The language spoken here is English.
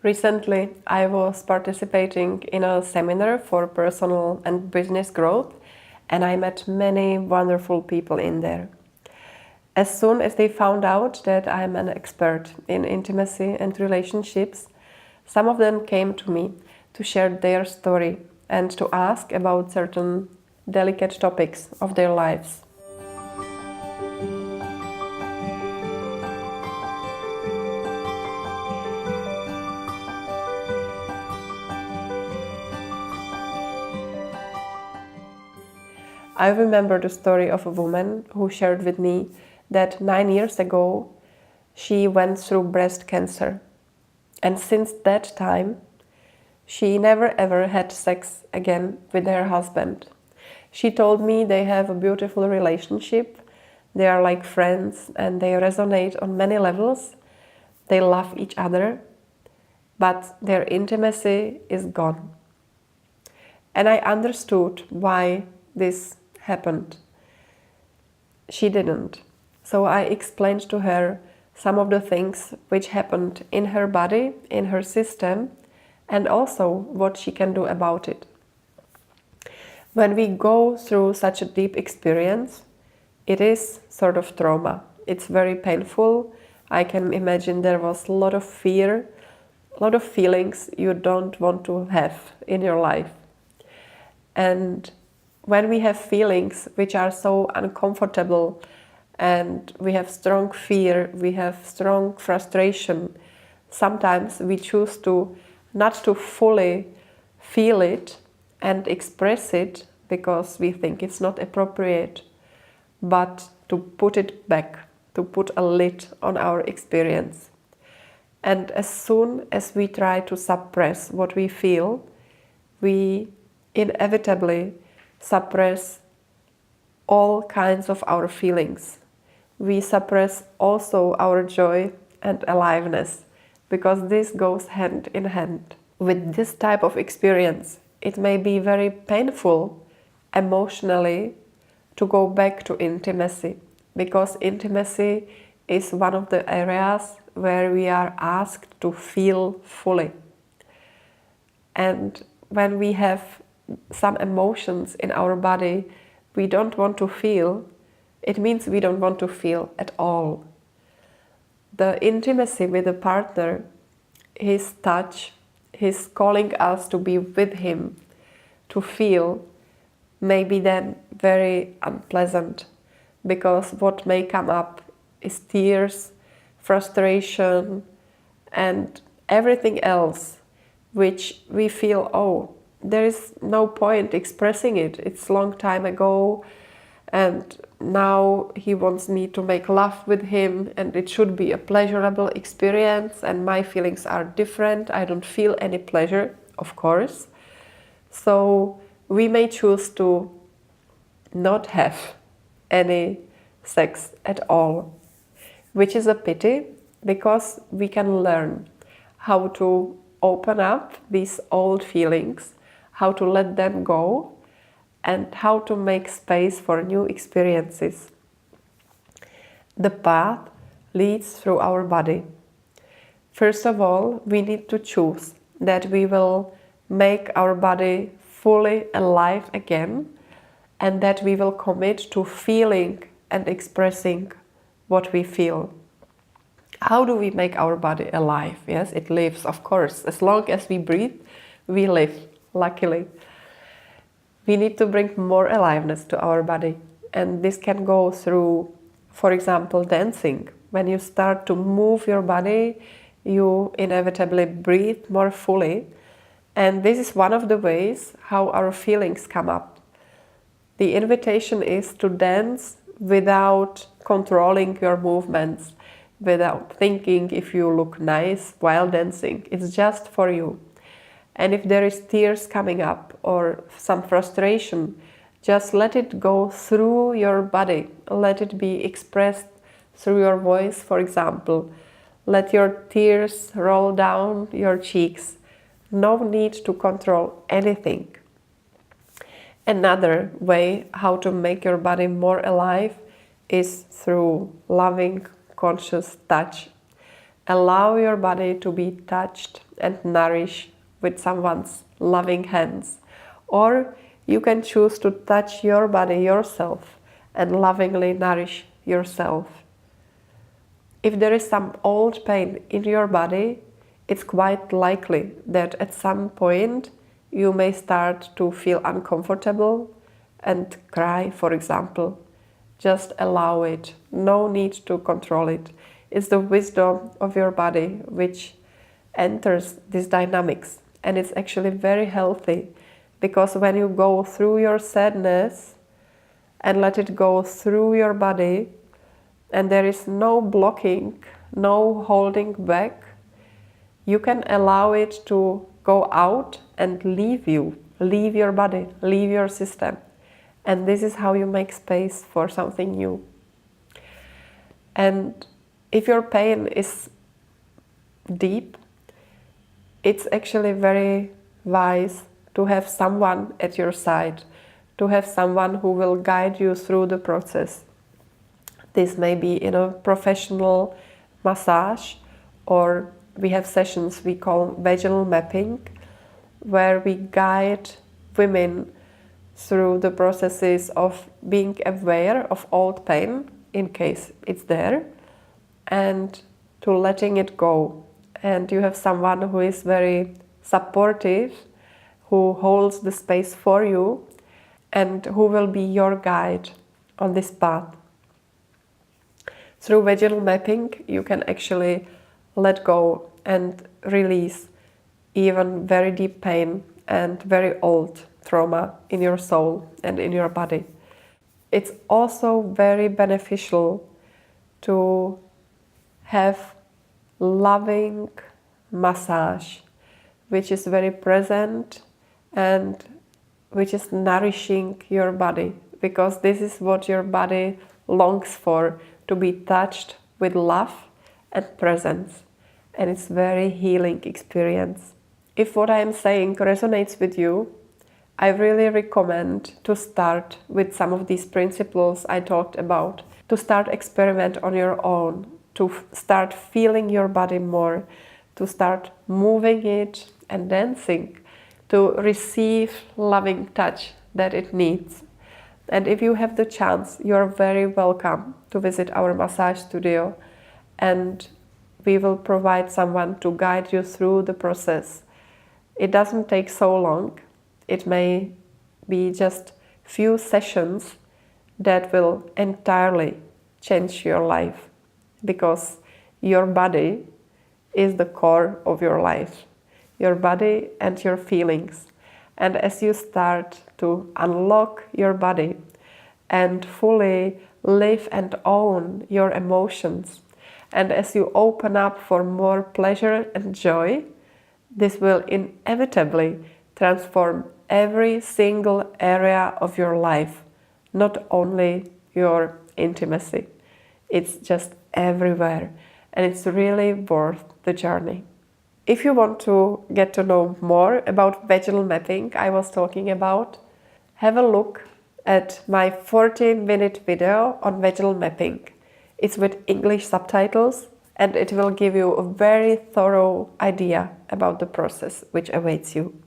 Recently, I was participating in a seminar for personal and business growth, and I met many wonderful people in there. As soon as they found out that I'm an expert in intimacy and relationships, some of them came to me to share their story and to ask about certain delicate topics of their lives. I remember the story of a woman who shared with me that 9 years ago she went through breast cancer. And since that time, she never ever had sex again with her husband. She told me they have a beautiful relationship, they are like friends and they resonate on many levels. They love each other, but their intimacy is gone. And I understood why this happened. She didn't. So I explained to her some of the things which happened in her body, in her system, and also what she can do about it. When we go through such a deep experience, it is sort of trauma. It's very painful. I can imagine there was a lot of fear, a lot of feelings you don't want to have in your life. And when we have feelings which are so uncomfortable and we have strong fear, we have strong frustration, sometimes we choose to not to fully feel it and express it because we think it's not appropriate, but to put it back, to put a lid on our experience. And as soon as we try to suppress what we feel, we inevitably suppress all kinds of our feelings. We suppress also our joy and aliveness, because this goes hand in hand. With this type of experience, it may be very painful emotionally to go back to intimacy, because intimacy is one of the areas where we are asked to feel fully. And when we have some emotions in our body we don't want to feel, it means we don't want to feel at all. The intimacy with the partner, his touch, his calling us to be with him, to feel, may be then very unpleasant, because what may come up is tears, frustration, and everything else which we feel, oh, there is no point expressing it. It's a long time ago and now he wants me to make love with him and it should be a pleasurable experience and my feelings are different. I don't feel any pleasure, of course. So we may choose to not have any sex at all, which is a pity, because we can learn how to open up these old feelings, how to let them go, and how to make space for new experiences. The path leads through our body. First of all, we need to choose that we will make our body fully alive again, and that we will commit to feeling and expressing what we feel. How do we make our body alive? Yes, it lives, of course. As long as we breathe, we live, luckily. We need to bring more aliveness to our body. And this can go through, for example, dancing. When you start to move your body, you inevitably breathe more fully. And this is one of the ways how our feelings come up. The invitation is to dance without controlling your movements, without thinking if you look nice while dancing. It's just for you. And if there is tears coming up or some frustration, just let it go through your body. Let it be expressed through your voice, for example. Let your tears roll down your cheeks. No need to control anything. Another way how to make your body more alive is through loving, conscious touch. Allow your body to be touched. and nourish with someone's loving hands. Or you can choose to touch your body yourself and lovingly nourish yourself. If there is some old pain in your body, it's quite likely that at some point you may start to feel uncomfortable and cry, for example. Just allow it. No need to control it. It's the wisdom of your body which enters these dynamics, and it's actually very healthy, because when you go through your sadness and let it go through your body, and there is no blocking, no holding back, you can allow it to go out and leave you, leave your body, leave your system. And this is how you make space for something new. And if your pain is deep, it's actually very wise to have someone at your side, to have someone who will guide you through the process. This may be in a professional massage, or we have sessions we call vaginal mapping, where we guide women through the processes of being aware of old pain, in case it's there, and to letting it go. And you have someone who is very supportive, who holds the space for you, and who will be your guide on this path. Through vaginal mapping, you can actually let go and release even very deep pain and very old trauma in your soul and in your body. It's also very beneficial to have loving massage, which is very present and which is nourishing your body, because this is what your body longs for, to be touched with love and presence. And it's very healing experience. If what I am saying resonates with you, I really recommend to start with some of these principles I talked about, to start experiment on your own, to start feeling your body more, to start moving it and dancing, to receive loving touch that it needs. And if you have the chance, you're very welcome to visit our massage studio, and we will provide someone to guide you through the process. It doesn't take so long. It may be just few sessions that will entirely change your life, because your body is the core of your life, your body and your feelings. And as you start to unlock your body and fully live and own your emotions, and as you open up for more pleasure and joy, this will inevitably transform every single area of your life, not only your intimacy. It's just everywhere, and it's really worth the journey. If you want to get to know more about vaginal mapping I was talking about, have a look at my 40-minute video on vaginal mapping. It's with English subtitles, and it will give you a very thorough idea about the process which awaits you.